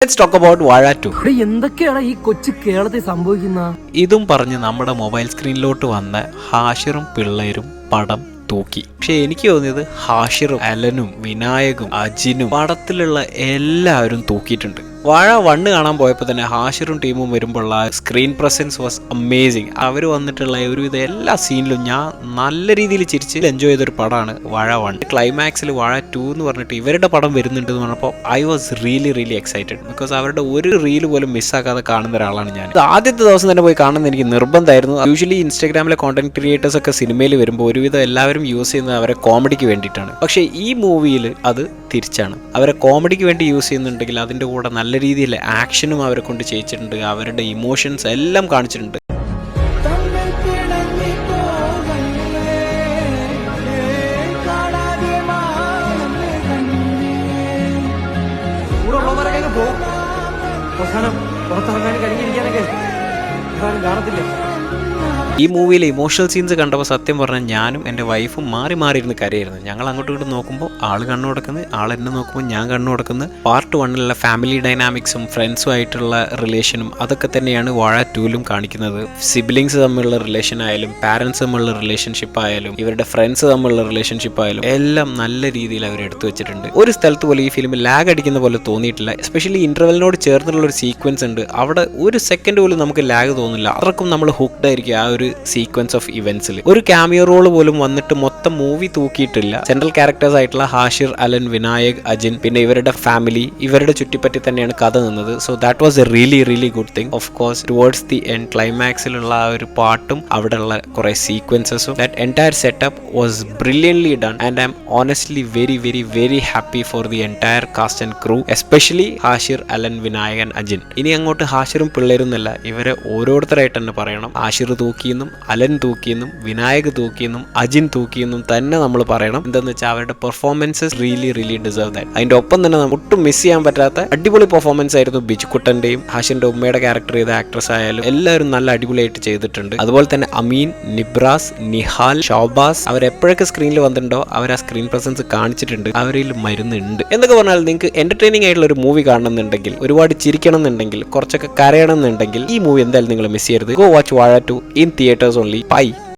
Let's talk about വാഴ 2. എന്തൊക്കെയാണ് ഈ കൊച്ചു കേരളത്തിൽ സംഭവിക്കുന്ന? ഇതും പറഞ്ഞ് നമ്മുടെ മൊബൈൽ സ്ക്രീനിലോട്ട് വന്ന ഹാഷിറും പിള്ളേരും പടം തൂക്കി. പക്ഷെ എനിക്ക് തോന്നിയത് ഹാഷിറും അലനും വിനായകും അജിനും പടത്തിലുള്ള എല്ലാവരും തൂക്കിയിട്ടുണ്ട്. വാഴ 1 കാണാൻ പോയപ്പോൾ തന്നെ ഹാഷിറും ടീമും വരുമ്പോഴുള്ള സ്ക്രീൻ പ്രസൻസ് വാസ് അമേസിങ്. അവർ വന്നിട്ടുള്ള ഒരുവിധ എല്ലാ സീനിലും ഞാൻ നല്ല രീതിയിൽ ചിരിച്ച് എൻജോയ് ചെയ്തൊരു പടമാണ് വാഴ 1. ക്ലൈമാക്സിൽ വാഴ 2 എന്ന് പറഞ്ഞിട്ട് ഇവരുടെ പടം വരുന്നുണ്ട് എന്ന് പറഞ്ഞപ്പോൾ I was really excited. Because അവരുടെ ഒരു റീല് പോലും മിസ്സാക്കാതെ കാണുന്ന ഒരാളാണ് ഞാൻ. ആദ്യത്തെ ദിവസം തന്നെ പോയി കാണുന്നത് എനിക്ക് നിർബന്ധമായിരുന്നു. യൂഷ്വലി ഇൻസ്റ്റാഗ്രാമിലെ കോണ്ടന്റ് ക്രിയേറ്റേഴ്സ് ഒക്കെ സിനിമയിൽ വരുമ്പോൾ ഒരുവിധം എല്ലാവരും യൂസ് ചെയ്യുന്നത് അവരെ കോമഡിക്ക് വേണ്ടിയിട്ടാണ്. പക്ഷേ ഈ മൂവിയിൽ അത് തിരിച്ചാണ്. അവരെ കോമഡിക്ക് വേണ്ടി യൂസ് ചെയ്യുന്നുണ്ടെങ്കിൽ അതിൻ്റെ കൂടെ നല്ല രീതിയിൽ ആക്ഷനും അവരെ കൊണ്ട് ചെയ്യിച്ചിട്ടുണ്ട്. അവരുടെ ഇമോഷൻസ് എല്ലാം കാണിച്ചിട്ടുണ്ട്. ഈ മൂവിയിലെ ഇമോഷണൽ സീൻസ് കണ്ടപ്പോൾ സത്യം പറഞ്ഞാൽ ഞാനും എൻ്റെ വൈഫും മാറി ഇരുന്ന് കരയായിരുന്നു. ഞങ്ങൾ അങ്ങോട്ടും ഇങ്ങോട്ട് നോക്കുമ്പോൾ ആൾ കണ്ണു കൊടുക്കുന്നത്, ആൾ എന്നെ നോക്കുമ്പോൾ ഞാൻ കണ്ണു കൊടുക്കുന്നത്. പാർട്ട് 1 ഫാമിലി ഡൈനാമിക്സും ഫ്രണ്ട്സും ആയിട്ടുള്ള റിലേഷനും അതൊക്കെ തന്നെയാണ് വാഴ 2 കാണിക്കുന്നത്. സിബ്ലിങ്സ് തമ്മിലുള്ള റിലേഷൻ ആയാലും പാരൻസ് തമ്മിലുള്ള റിലേഷൻഷിപ്പ് ആയാലും ഇവരുടെ ഫ്രണ്ട്സ് തമ്മിലുള്ള റിലേഷൻഷിപ്പ് ആയാലും എല്ലാം നല്ല രീതിയിൽ അവർ എടുത്തു വെച്ചിട്ടുണ്ട്. ഒരു സ്ഥലത്ത് പോലും ഈ ഫിലിം ലാഗ് അടിക്കുന്ന പോലെ തോന്നിയിട്ടില്ല. എസ്പെഷ്യലി ഇന്റർവെലിനോട് ചേർന്നുള്ള ഒരു സീക്വൻസ് ഉണ്ട്, അവിടെ ഒരു സെക്കൻഡ് പോലും നമുക്ക് ലാഗ് തോന്നില്ല. അത്രക്കും നമ്മൾ ഹുക്ഡ് ആയിരിക്കും ആ ഒരു സീക്വൻസ് ഓഫ് ഇവന്റ്സിൽ. ഒരു ക്യാമിയോ റോൾ പോലും വന്നിട്ട് മൊത്തം മൂവി തൂക്കിയിട്ടില്ല. സെൻട്രൽ ക്യാരക്ടേഴ്സ് ആയിട്ടുള്ള ഹാഷിർ, അലൻ, വിനായക്, അജിൻ, പിന്നെ ഇവരുടെ ഫാമിലി, ഇവരുടെ ചുറ്റിപ്പറ്റി തന്നെയാണ് കഥ നിന്നത്. So that was a really good thing. Of course towards the end ക്ലൈമാക്സിലുള്ള ആ ഒരു പാട്ടും അവിടെയുള്ള കുറെ സീക്വൻസസും that entire setup was brilliantly done and I'm honestly very happy for the entire cast and crew, especially Hashir, Alan, Vinayak and Ajin. ഇനി അങ്ങോട്ട് ഹാഷിറും പിള്ളേരും എന്നല്ല, ഇവരെ ഓരോരുത്തരായിട്ട് തന്നെ പറയണം. ഹാഷിർ തൂക്കിയെന്നും അലൻ തൂക്കിയെന്നും വിനായക് തൂക്കിയെന്നും അജിൻ തൂക്കിയെന്നും തന്നെ നമ്മൾ പറയണം. എന്താണെന്ന് വെച്ചാൽ അവരുടെ പെർഫോമൻസസ് റിയലി ഡിസേർവ് ദാറ്റ്. അതിന്റെ ഒപ്പം തന്നെ ഒട്ടും മിസ് ചെയ്യാൻ പറ്റാത്ത അടിപൊളി പെർഫോമൻസ് ആയിരുന്നു ബിജുക്കുട്ടന്റെയും ഹാഷിറിന്റെ ഉമ്മയുടെ ക്യാരക്ടർ ചെയ്ത ആക്ട്രസ് ആയാലും എല്ലാവരും നല്ല അടിപൊളിയായിട്ട് ചെയ്തിട്ടുണ്ട്. അതുപോലെ തന്നെ അമീൻ, നിബ്രാസ്, നിഹാൽ, ഷോബാസ് അവരെപ്പോഴൊക്കെ സ്ക്രീനിൽ വന്നിട്ടുണ്ടോ അവർ ആ സ്ക്രീൻ പ്രസൻസ് കാണിച്ചിട്ടുണ്ട്. അവരിൽ മരുന്നുണ്ട് എന്നൊക്കെ പറഞ്ഞാൽ നിങ്ങൾക്ക് എന്റർടൈനിങ് ആയിട്ടുള്ള ഒരു മൂവി കാണണമെന്നുണ്ടെങ്കിൽ, ഒരുപാട് ചിരിക്കണം എന്നുണ്ടെങ്കിൽ, കുറച്ചൊക്കെ കരയണം എന്നുണ്ടെങ്കിൽ ഈ മൂവി എന്തായാലും നിങ്ങൾ മിസ് ചെയ്യരുത്. ഗോ വാച്ച് വാഴ 2 in theaters only. Bye.